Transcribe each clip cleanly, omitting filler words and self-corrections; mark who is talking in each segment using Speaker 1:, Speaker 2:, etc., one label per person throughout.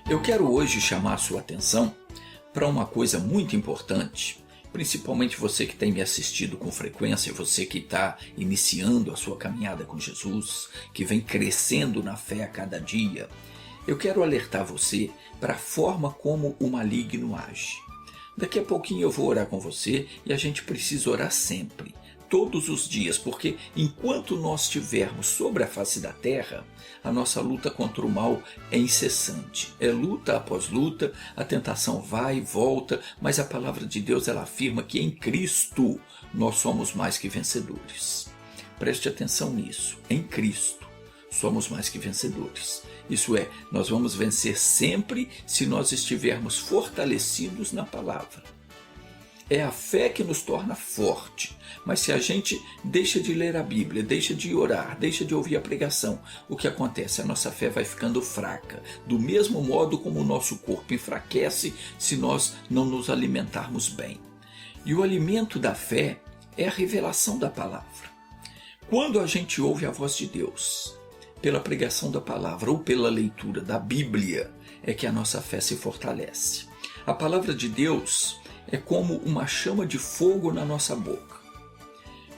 Speaker 1: Eu quero hoje chamar a sua atenção para uma coisa muito importante, principalmente você que tem me assistido com frequência, você que está iniciando a sua caminhada com Jesus, que vem crescendo na fé a cada dia. Eu quero alertar você para a forma como o maligno age. Daqui a pouquinho eu vou orar com você e a gente precisa orar sempre, todos os dias, porque enquanto nós estivermos sobre a face da terra, a nossa luta contra o mal é incessante. É luta após luta, a tentação vai e volta, mas a palavra de Deus ela afirma que em Cristo nós somos mais que vencedores. Preste atenção nisso, em Cristo somos mais que vencedores. Isso é, nós vamos vencer sempre se nós estivermos fortalecidos na palavra. É a fé que nos torna forte, mas se a gente deixa de ler a Bíblia, deixa de orar, deixa de ouvir a pregação, o que acontece? A nossa fé vai ficando fraca, do mesmo modo como o nosso corpo enfraquece se nós não nos alimentarmos bem. E o alimento da fé é a revelação da palavra. Quando a gente ouve a voz de Deus, pela pregação da palavra ou pela leitura da Bíblia, é que a nossa fé se fortalece. A palavra de Deus é como uma chama de fogo na nossa boca.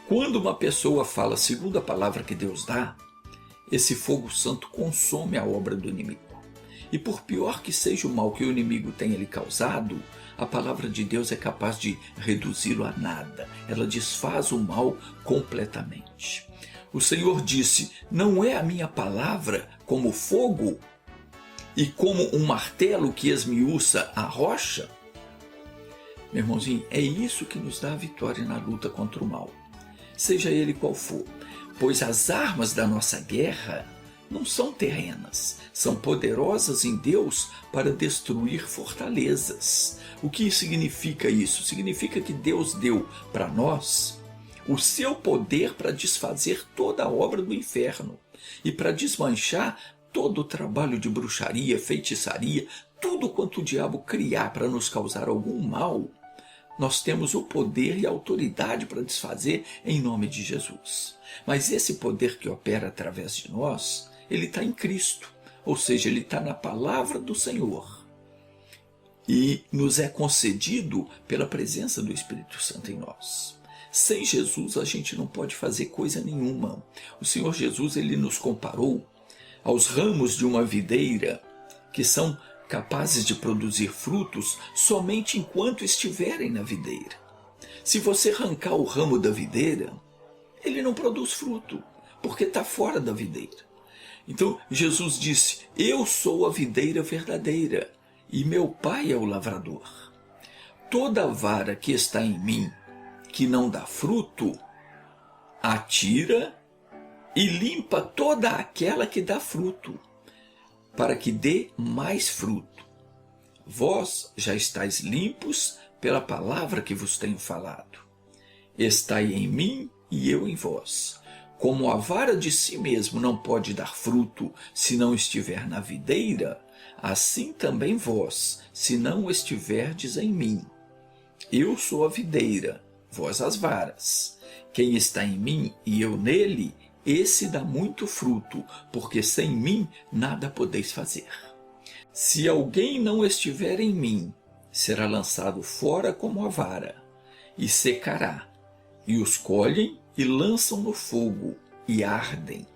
Speaker 1: Quando uma pessoa fala segundo a palavra que Deus dá, esse fogo santo consome a obra do inimigo. E por pior que seja o mal que o inimigo tenha lhe causado, a palavra de Deus é capaz de reduzi-lo a nada. Ela desfaz o mal completamente. O Senhor disse, não é a minha palavra como fogo e como um martelo que esmiuça a rocha? Meu irmãozinho, é isso que nos dá a vitória na luta contra o mal, seja ele qual for, pois as armas da nossa guerra não são terrenas, são poderosas em Deus para destruir fortalezas. O que significa isso? Significa que Deus deu para nós o seu poder para desfazer toda a obra do inferno e para desmanchar todo o trabalho de bruxaria, feitiçaria, tudo quanto o diabo criar para nos causar algum mal. Nós temos o poder e a autoridade para desfazer em nome de Jesus. Mas esse poder que opera através de nós, ele está em Cristo, ou seja, ele está na palavra do Senhor. E nos é concedido pela presença do Espírito Santo em nós. Sem Jesus a gente não pode fazer coisa nenhuma. O Senhor Jesus ele nos comparou aos ramos de uma videira que são capazes de produzir frutos somente enquanto estiverem na videira. Se você arrancar o ramo da videira, ele não produz fruto, porque está fora da videira. Então Jesus disse, eu sou a videira verdadeira e meu Pai é o lavrador. Toda vara que está em mim, que não dá fruto, atira e limpa toda aquela que dá fruto, para que dê mais fruto. Vós já estáis limpos pela palavra que vos tenho falado. Estai em mim e eu em vós. Como a vara de si mesmo não pode dar fruto se não estiver na videira, assim também vós, se não estiverdes em mim. Eu sou a videira, vós as varas. Quem está em mim e eu nele, esse dá muito fruto, porque sem mim nada podeis fazer. Se alguém não estiver em mim, será lançado fora como a vara, e secará, e os colhem e lançam no fogo, e ardem.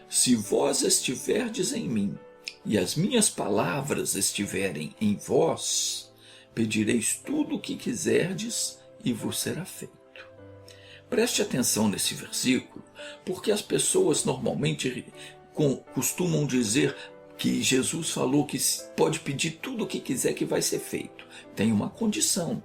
Speaker 1: Se vós estiverdes em mim, e as minhas palavras estiverem em vós, pedireis tudo o que quiserdes, e vos será feito. Preste atenção nesse versículo, porque as pessoas normalmente costumam dizer que Jesus falou que pode pedir tudo o que quiser que vai ser feito. Tem uma condição,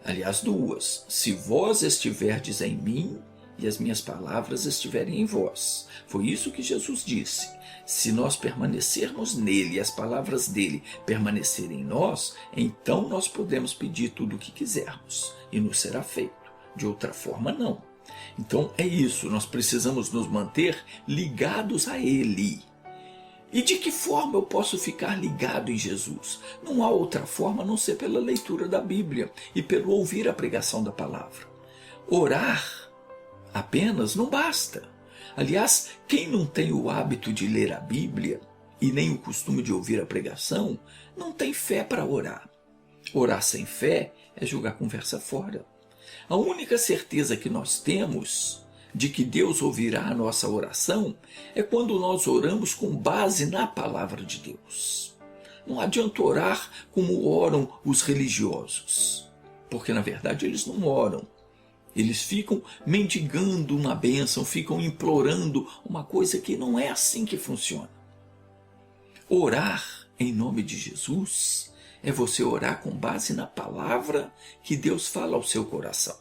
Speaker 1: aliás duas, se vós estiverdes em mim e as minhas palavras estiverem em vós. Foi isso que Jesus disse. Se nós permanecermos nele e as palavras dele permanecerem em nós, então nós podemos pedir tudo o que quisermos e nos será feito. De outra forma, não. Então é isso, nós precisamos nos manter ligados a ele. E de que forma eu posso ficar ligado em Jesus? Não há outra forma a não ser pela leitura da Bíblia e pelo ouvir a pregação da palavra. Orar apenas não basta. Aliás, quem não tem o hábito de ler a Bíblia e nem o costume de ouvir a pregação, não tem fé para orar. Orar sem fé é jogar conversa fora. A única certeza que nós temos de que Deus ouvirá a nossa oração é quando nós oramos com base na palavra de Deus. Não adianta orar como oram os religiosos, porque na verdade eles não oram. Eles ficam mendigando uma bênção, ficam implorando uma coisa que não é assim que funciona. Orar em nome de Jesus é você orar com base na palavra que Deus fala ao seu coração.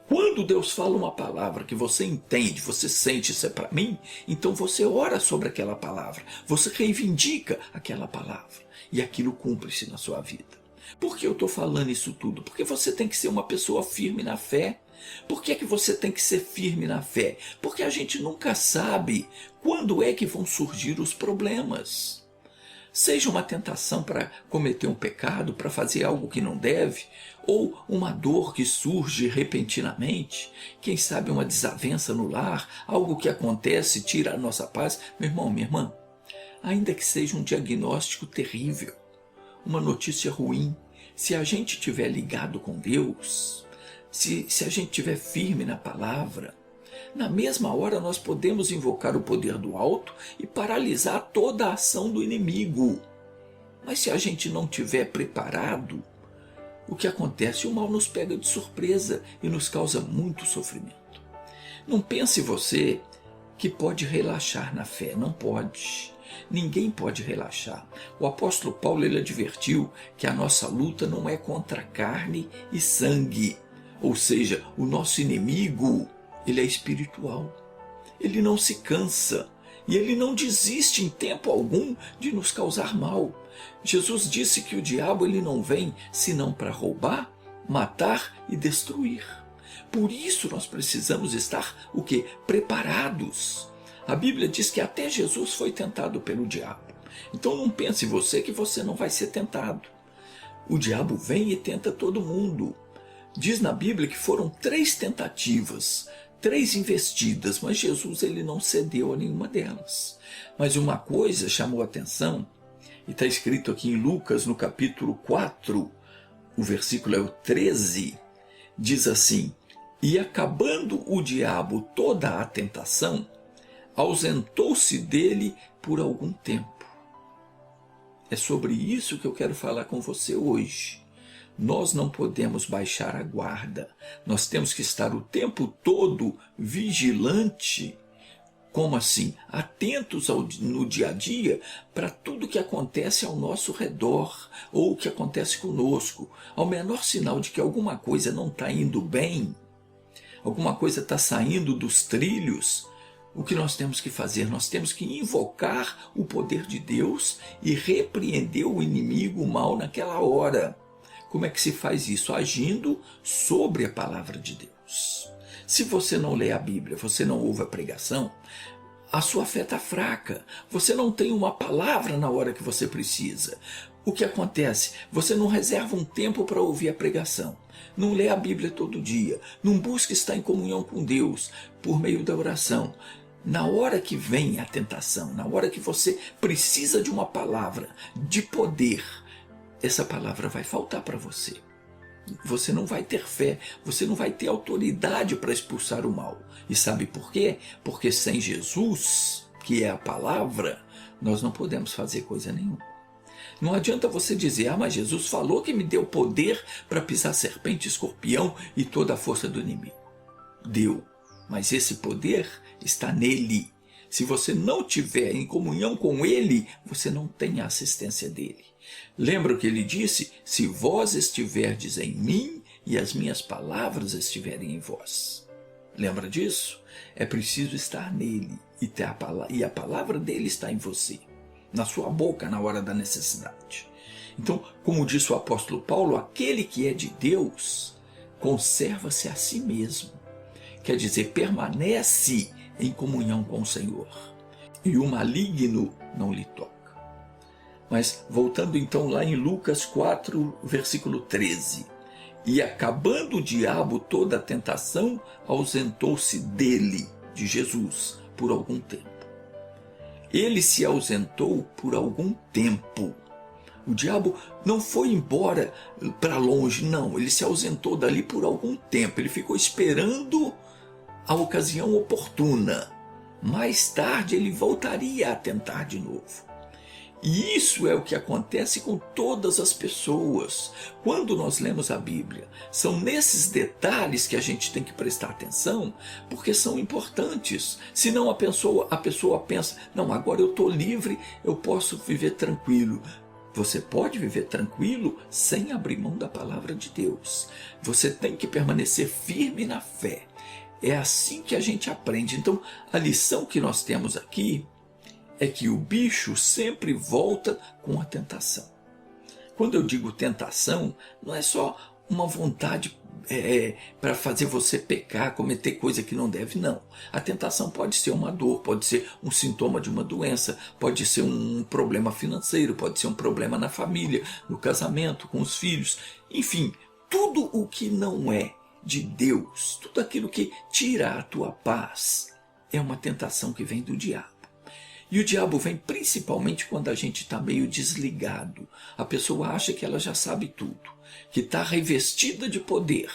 Speaker 1: Quando Deus fala uma palavra que você entende, você sente isso é para mim, então você ora sobre aquela palavra, você reivindica aquela palavra e aquilo cumpre-se na sua vida. Por que eu estou falando isso tudo? Porque você tem que ser uma pessoa firme na fé. Por que é que você tem que ser firme na fé? Porque a gente nunca sabe quando é que vão surgir os problemas. Seja uma tentação para cometer um pecado, para fazer algo que não deve, ou uma dor que surge repentinamente, quem sabe uma desavença no lar, algo que acontece, tira a nossa paz. Meu irmão, minha irmã, ainda que seja um diagnóstico terrível, uma notícia ruim, se a gente estiver ligado com Deus, se a gente estiver firme na palavra, na mesma hora nós podemos invocar o poder do alto e paralisar toda a ação do inimigo. Mas se a gente não estiver preparado, o que acontece? O mal nos pega de surpresa e nos causa muito sofrimento. Não pense você que pode relaxar na fé, não pode. Ninguém pode relaxar. O apóstolo Paulo ele advertiu que a nossa luta não é contra carne e sangue, ou seja, o nosso inimigo ele é espiritual. Ele não se cansa e ele não desiste em tempo algum de nos causar mal. Jesus disse que o diabo ele não vem senão para roubar, matar e destruir. Por isso nós precisamos estar o quê? Preparados. A Bíblia diz que até Jesus foi tentado pelo diabo. Então não pense você que você não vai ser tentado. O diabo vem e tenta todo mundo. Diz na Bíblia que foram 3 tentativas, 3 investidas, mas Jesus ele não cedeu a nenhuma delas. Mas uma coisa chamou a atenção, e está escrito aqui em Lucas, no capítulo 4, o versículo é o 13, diz assim: E acabando o diabo toda a tentação, ausentou-se dele por algum tempo. É sobre isso que eu quero falar com você hoje. Nós não podemos baixar a guarda. Nós temos que estar o tempo todo vigilante. Como assim? Atentos no dia a dia para tudo que acontece ao nosso redor ou o que acontece conosco. Ao menor sinal de que alguma coisa não está indo bem, alguma coisa está saindo dos trilhos, o que nós temos que fazer? Nós temos que invocar o poder de Deus e repreender o inimigo, o mal, naquela hora. Como é que se faz isso? Agindo sobre a palavra de Deus. Se você não lê a Bíblia, você não ouve a pregação, a sua fé está fraca. Você não tem uma palavra na hora que você precisa. O que acontece? Você não reserva um tempo para ouvir a pregação. Não lê a Bíblia todo dia. Não busca estar em comunhão com Deus por meio da oração. Na hora que vem a tentação, na hora que você precisa de uma palavra de poder, essa palavra vai faltar para você. Você não vai ter fé, você não vai ter autoridade para expulsar o mal. E sabe por quê? Porque sem Jesus, que é a palavra, nós não podemos fazer coisa nenhuma. Não adianta você dizer, mas Jesus falou que me deu poder para pisar serpente, escorpião e toda a força do inimigo. Deu, mas esse poder está nele. Se você não tiver em comunhão com ele, você não tem a assistência dele. Lembra o que ele disse? Se vós estiverdes em mim e as minhas palavras estiverem em vós. Lembra disso? É preciso estar nele e a palavra dele está em você, na sua boca na hora da necessidade. Então, como disse o apóstolo Paulo, aquele que é de Deus conserva-se a si mesmo. Quer dizer, permanece em comunhão com o Senhor. E o maligno não lhe toca. Mas voltando então lá em Lucas 4, versículo 13. E acabando o diabo toda a tentação, ausentou-se dele, de Jesus, por algum tempo. Ele se ausentou por algum tempo. O diabo não foi embora para longe, não. Ele se ausentou dali por algum tempo. Ele ficou esperando a ocasião oportuna. Mais tarde ele voltaria a tentar de novo. E isso é o que acontece com todas as pessoas. Quando nós lemos a Bíblia, são nesses detalhes que a gente tem que prestar atenção, porque são importantes. Senão a pessoa pensa, não, agora eu estou livre, eu posso viver tranquilo. Você pode viver tranquilo sem abrir mão da palavra de Deus. Você tem que permanecer firme na fé. É assim que a gente aprende. Então, a lição que nós temos aqui é que o bicho sempre volta com a tentação. Quando eu digo tentação, não é só uma vontade para fazer você pecar, cometer coisa que não deve, não. A tentação pode ser uma dor, pode ser um sintoma de uma doença, pode ser um problema financeiro, pode ser um problema na família, no casamento, com os filhos. Enfim, tudo o que não é de Deus, tudo aquilo que tira a tua paz, é uma tentação que vem do diabo. E o diabo vem principalmente quando a gente está meio desligado. A pessoa acha que ela já sabe tudo, que está revestida de poder,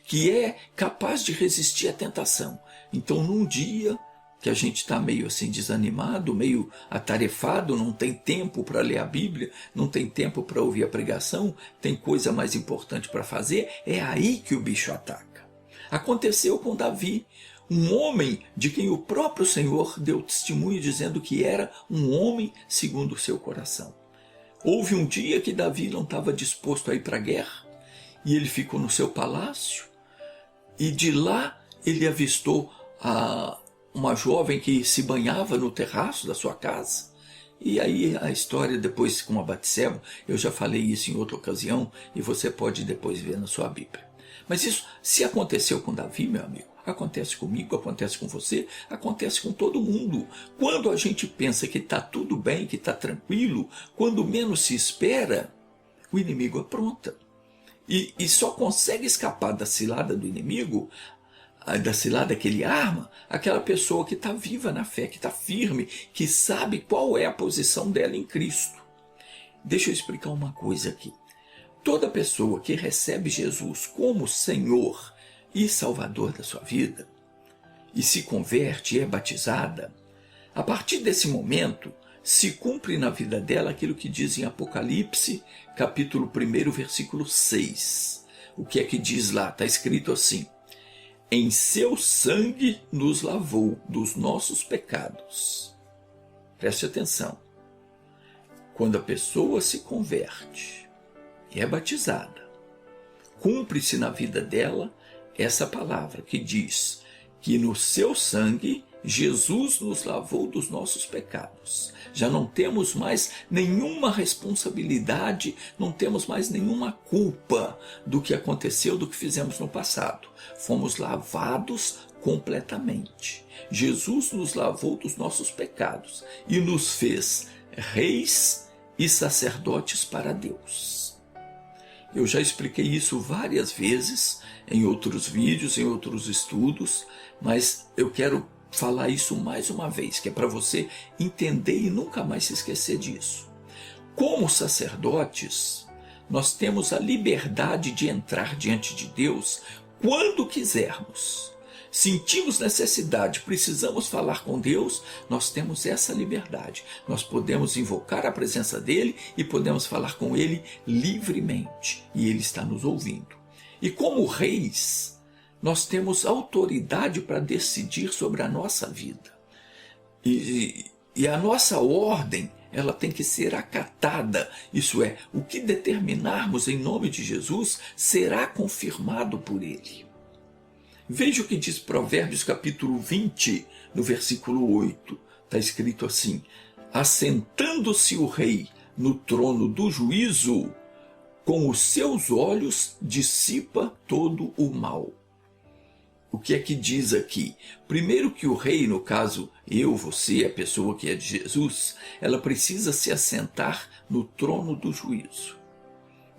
Speaker 1: que é capaz de resistir à tentação. Então, num dia que a gente está meio assim desanimado, meio atarefado, não tem tempo para ler a Bíblia, não tem tempo para ouvir a pregação, tem coisa mais importante para fazer, é aí que o bicho ataca. Aconteceu com Davi. Um homem de quem o próprio Senhor deu testemunho dizendo que era um homem segundo o seu coração. Houve um dia que Davi não estava disposto a ir para a guerra e ele ficou no seu palácio e de lá ele avistou uma jovem que se banhava no terraço da sua casa. E aí a história depois com a Batseba, eu já falei isso em outra ocasião e você pode depois ver na sua Bíblia. Mas isso, se aconteceu com Davi, meu amigo, acontece comigo, acontece com você, acontece com todo mundo. Quando a gente pensa que está tudo bem, que está tranquilo, quando menos se espera, o inimigo apronta. E só consegue escapar da cilada do inimigo, da cilada que ele arma, aquela pessoa que está viva na fé, que está firme, que sabe qual é a posição dela em Cristo. Deixa eu explicar uma coisa aqui. Toda pessoa que recebe Jesus como Senhor e Salvador da sua vida, e se converte e é batizada, a partir desse momento se cumpre na vida dela aquilo que diz em Apocalipse, capítulo 1, versículo 6. O que é que diz lá? Está escrito assim: em seu sangue nos lavou dos nossos pecados. Preste atenção. Quando a pessoa se converte e é batizada, cumpre-se na vida dela essa palavra que diz que no seu sangue Jesus nos lavou dos nossos pecados. Já não temos mais nenhuma responsabilidade, não temos mais nenhuma culpa do que aconteceu, do que fizemos no passado. Fomos lavados completamente. Jesus nos lavou dos nossos pecados e nos fez reis e sacerdotes para Deus. Eu já expliquei isso várias vezes em outros vídeos, em outros estudos, mas eu quero falar isso mais uma vez, que é para você entender e nunca mais se esquecer disso. Como sacerdotes, nós temos a liberdade de entrar diante de Deus quando quisermos. Sentimos necessidade, precisamos falar com Deus, nós temos essa liberdade. Nós podemos invocar a presença dele e podemos falar com ele livremente. E ele está nos ouvindo. E como reis, nós temos autoridade para decidir sobre a nossa vida. E a nossa ordem, ela tem que ser acatada. Isso é, o que determinarmos em nome de Jesus será confirmado por ele. Veja o que diz Provérbios capítulo 20, no versículo 8. Está escrito assim: assentando-se o rei no trono do juízo, com os seus olhos dissipa todo o mal. O que é que diz aqui? Primeiro que o rei, no caso eu, você, a pessoa que é de Jesus, ela precisa se assentar no trono do juízo.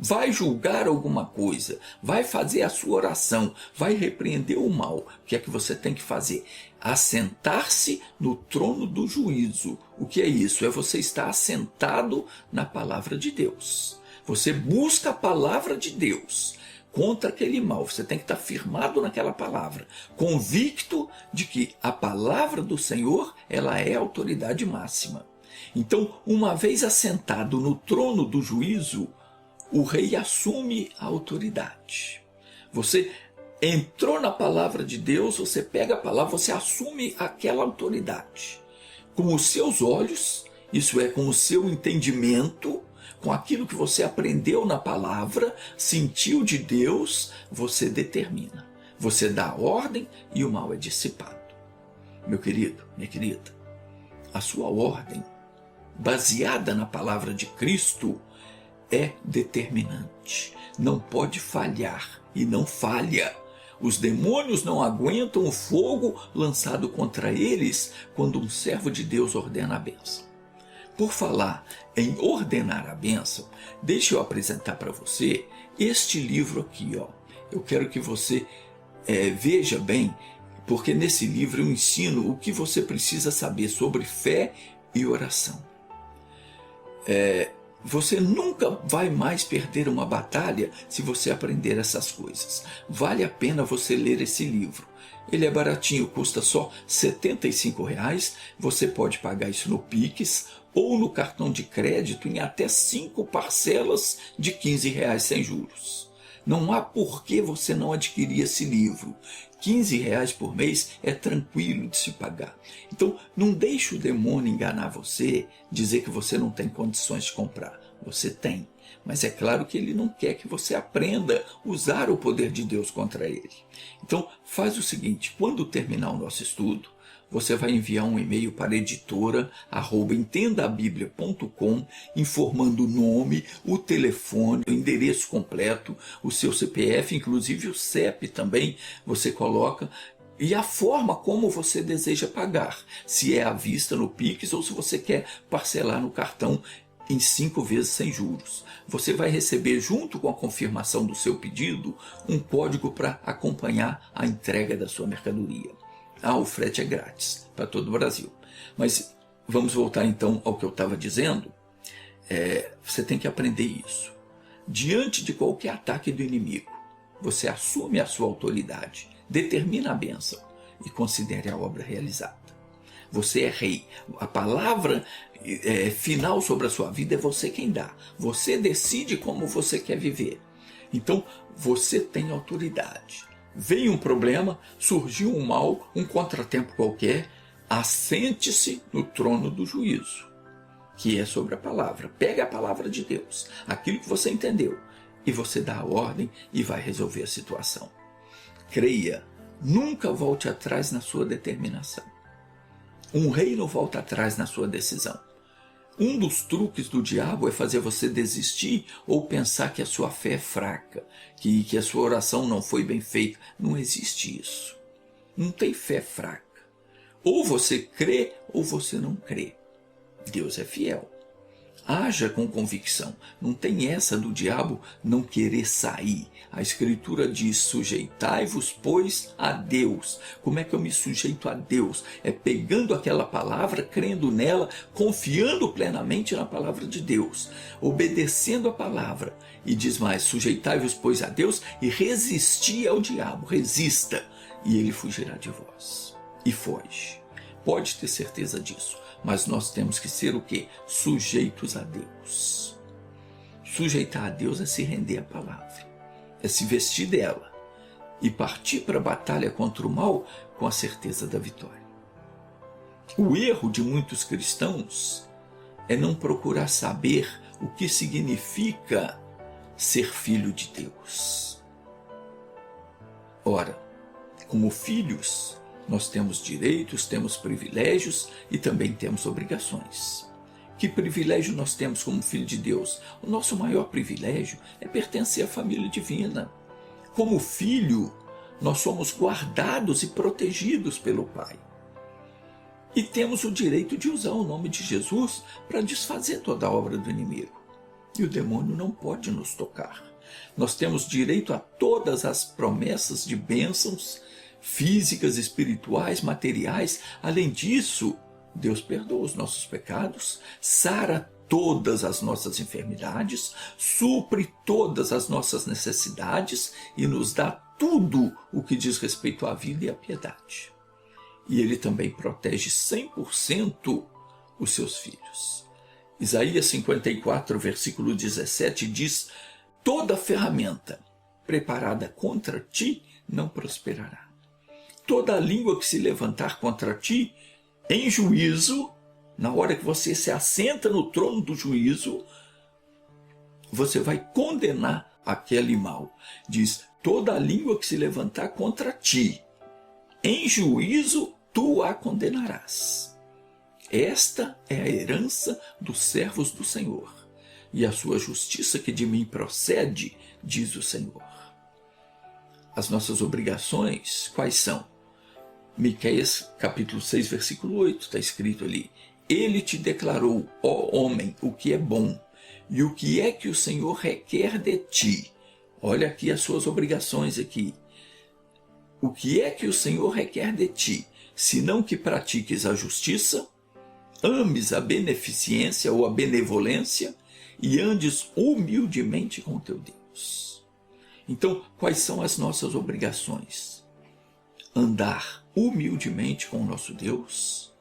Speaker 1: vai julgar alguma coisa, vai fazer a sua oração, vai repreender o mal, o que é que você tem que fazer? Assentar-se no trono do juízo. O que é isso? É você estar assentado na palavra de Deus. Você busca a palavra de Deus contra aquele mal. Você tem que estar firmado naquela palavra, convicto de que a palavra do Senhor, ela é a autoridade máxima. Então, uma vez assentado no trono do juízo, o rei assume a autoridade. Você entrou na palavra de Deus, você pega a palavra, você assume aquela autoridade. Com os seus olhos, isso é, com o seu entendimento, com aquilo que você aprendeu na palavra, sentiu de Deus, você determina. Você dá ordem e o mal é dissipado. Meu querido, minha querida, a sua ordem, baseada na palavra de Cristo, é determinante. Não pode falhar e não falha. Os demônios não aguentam o fogo lançado contra eles quando um servo de Deus ordena a bênção. Por falar em ordenar a bênção, deixe eu apresentar para você este livro aqui. Eu quero que você veja bem, porque nesse livro eu ensino o que você precisa saber sobre fé e oração. Você nunca vai mais perder uma batalha se você aprender essas coisas. Vale a pena você ler esse livro. Ele é baratinho, custa só R$ 75. Você pode pagar isso no Pix ou no cartão de crédito em até 5 parcelas de R$ 15 sem juros. Não há por que você não adquirir esse livro. R$ 15 por mês é tranquilo de se pagar. Então, não deixe o demônio enganar você, dizer que você não tem condições de comprar. Você tem. Mas é claro que ele não quer que você aprenda a usar o poder de Deus contra ele. Então, faz o seguinte, quando terminar o nosso estudo, você vai enviar um e-mail para editora@entendabiblia.com informando o nome, o telefone, o endereço completo, o seu CPF, inclusive o CEP também você coloca, e a forma como você deseja pagar, se é à vista no Pix ou se você quer parcelar no cartão em 5 vezes sem juros. Você vai receber, junto com a confirmação do seu pedido, um código para acompanhar a entrega da sua mercadoria. O frete é grátis para todo o Brasil. Mas vamos voltar então ao que eu estava dizendo. Você tem que aprender isso. Diante de qualquer ataque do inimigo, você assume a sua autoridade, determina a bênção e considere a obra realizada. Você é rei. A palavra final sobre a sua vida é você quem dá. Você decide como você quer viver. Então, você tem autoridade. Veio um problema, surgiu um mal, um contratempo qualquer, assente-se no trono do juízo, que é sobre a palavra. Pega a palavra de Deus, aquilo que você entendeu, e você dá a ordem e vai resolver a situação. Creia, nunca volte atrás na sua determinação. Um rei não volta atrás na sua decisão. Um dos truques do diabo é fazer você desistir ou pensar que a sua fé é fraca, que a sua oração não foi bem feita. Não existe isso. Não tem fé fraca. Ou você crê ou você não crê. Deus é fiel. Haja com convicção. Não tem essa do diabo não querer sair. A Escritura diz: sujeitai-vos, pois, a Deus. Como é que eu me sujeito a Deus? É pegando aquela palavra, crendo nela, confiando plenamente na palavra de Deus, obedecendo a palavra. E diz mais: sujeitai-vos, pois, a Deus e resisti ao diabo. Resista, e ele fugirá de vós. E foge. Pode ter certeza disso. Mas nós temos que ser o quê? Sujeitos a Deus. Sujeitar a Deus é se render à palavra, é se vestir dela e partir para a batalha contra o mal com a certeza da vitória. O erro de muitos cristãos é não procurar saber o que significa ser filho de Deus. Ora, como filhos, nós temos direitos, temos privilégios e também temos obrigações. Que privilégio nós temos como filho de Deus? O nosso maior privilégio é pertencer à família divina. Como filho, nós somos guardados e protegidos pelo Pai. E temos o direito de usar o nome de Jesus para desfazer toda a obra do inimigo. e o demônio não pode nos tocar. Nós temos direito a todas as promessas de bênçãos físicas, espirituais, materiais. Além disso, Deus perdoa os nossos pecados, sara todas as nossas enfermidades, supre todas as nossas necessidades e nos dá tudo o que diz respeito à vida e à piedade. E Ele também protege 100% os seus filhos. Isaías 54, versículo 17 diz: toda ferramenta preparada contra ti não prosperará. Toda língua que se levantar contra ti em juízo, na hora que você se assenta no trono do juízo, você vai condenar aquele mal. Diz: toda língua que se levantar contra ti em juízo, tu a condenarás. Esta é a herança dos servos do Senhor, e a sua justiça que de mim procede, diz o Senhor. As nossas obrigações, quais são? Miqueias capítulo 6, versículo 8, está escrito ali: Ele te declarou, ó homem, o que é bom, e o que é que o Senhor requer de ti. Olha aqui as suas obrigações aqui. O que é que o Senhor requer de ti, senão que pratiques a justiça, ames a beneficência ou a benevolência e andes humildemente com teu Deus. Então, quais são as nossas obrigações? Andar humildemente com o nosso Deus,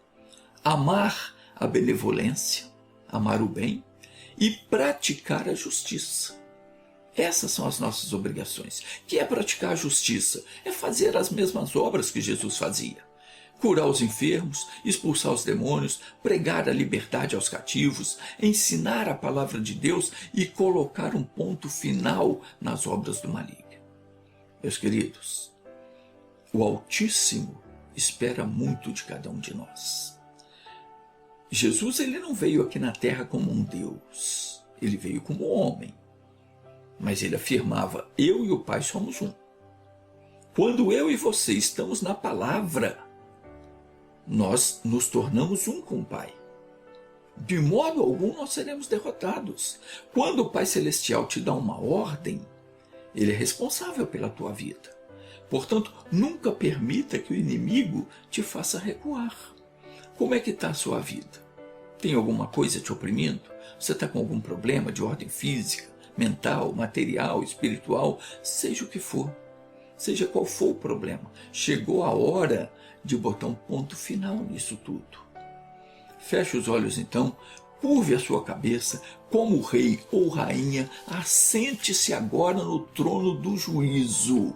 Speaker 1: amar a benevolência, amar o bem e praticar a justiça. Essas são as nossas obrigações. Que é praticar a justiça? É fazer as mesmas obras que Jesus fazia. Curar os enfermos, expulsar os demônios, pregar a liberdade aos cativos, ensinar a palavra de Deus e colocar um ponto final nas obras do maligno. Meus queridos, o Altíssimo espera muito de cada um de nós. Jesus, ele não veio aqui na terra como um Deus, ele veio como homem. Mas ele afirmava: eu e o Pai somos um. Quando eu e você estamos na palavra, nós nos tornamos um com o Pai. De modo algum nós seremos derrotados. Quando o Pai Celestial te dá uma ordem, ele é responsável pela tua vida. Portanto, nunca permita que o inimigo te faça recuar. Como é que está a sua vida? Tem alguma coisa te oprimindo? Você está com algum problema de ordem física, mental, material, espiritual, seja o que for, seja qual for o problema, chegou a hora de botar um ponto final nisso tudo. Feche os olhos então, curve a sua cabeça, como rei ou rainha, assente-se agora no trono do juízo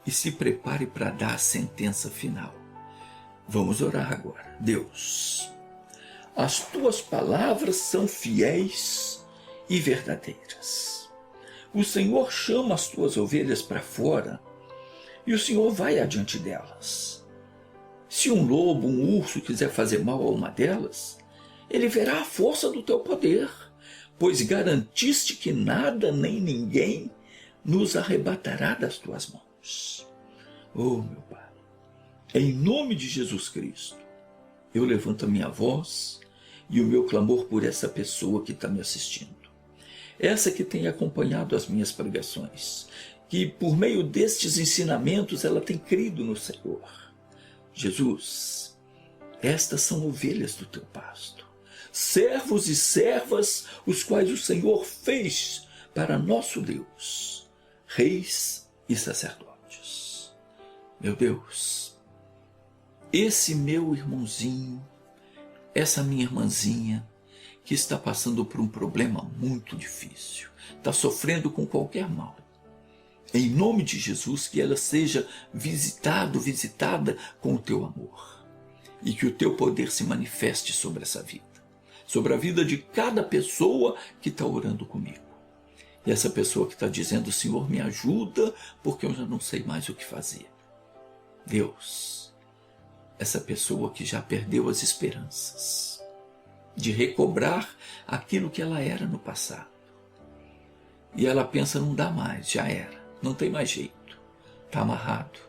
Speaker 1: e se prepare para dar a sentença final. Vamos orar agora. Deus, as tuas palavras são fiéis e verdadeiras. O Senhor chama as tuas ovelhas para fora e o Senhor vai adiante delas. Se um lobo, um urso quiser fazer mal a uma delas, ele verá a força do teu poder, pois garantiste que nada nem ninguém nos arrebatará das tuas mãos. Oh, meu Pai, em nome de Jesus Cristo, eu levanto a minha voz e o meu clamor por essa pessoa que está me assistindo. Essa que tem acompanhado as minhas pregações, que por meio destes ensinamentos ela tem crido no Senhor. Jesus, estas são ovelhas do teu pasto, servos e servas, os quais o Senhor fez para nosso Deus, reis e sacerdotes. Meu Deus, esse meu irmãozinho, essa minha irmãzinha, que está passando por um problema muito difícil, está sofrendo com qualquer mal. Em nome de Jesus, que ela seja visitada com o teu amor. E que o teu poder se manifeste sobre essa vida. Sobre a vida de cada pessoa que está orando comigo. E essa pessoa que está dizendo: Senhor, me ajuda, porque eu já não sei mais o que fazer. Deus, essa pessoa que já perdeu as esperanças de recobrar aquilo que ela era no passado. E ela pensa: não dá mais, já era, não tem mais jeito, está amarrado,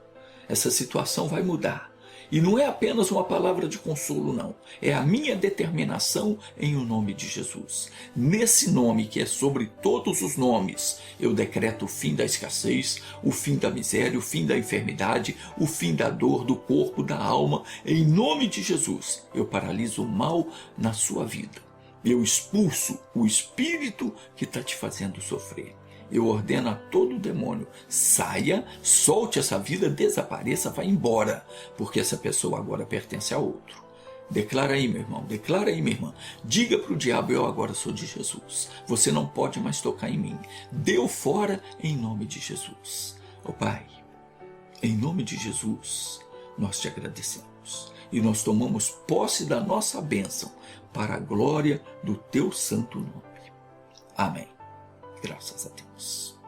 Speaker 1: essa situação vai mudar. E não é apenas uma palavra de consolo, não. É a minha determinação em o nome de Jesus. Nesse nome que é sobre todos os nomes, eu decreto o fim da escassez, o fim da miséria, o fim da enfermidade, o fim da dor do corpo, da alma. Em nome de Jesus, eu paraliso o mal na sua vida. Eu expulso o espírito que está te fazendo sofrer. Eu ordeno a todo demônio, saia, solte essa vida, desapareça, vá embora, porque essa pessoa agora pertence a outro. Declara aí, meu irmão, declara aí, minha irmã. Diga para o diabo, eu agora sou de Jesus. Você não pode mais tocar em mim. Deu fora em nome de Jesus. Ó Pai, em nome de Jesus, nós te agradecemos. E nós tomamos posse da nossa bênção para a glória do teu santo nome. Amém. Graças a Deus.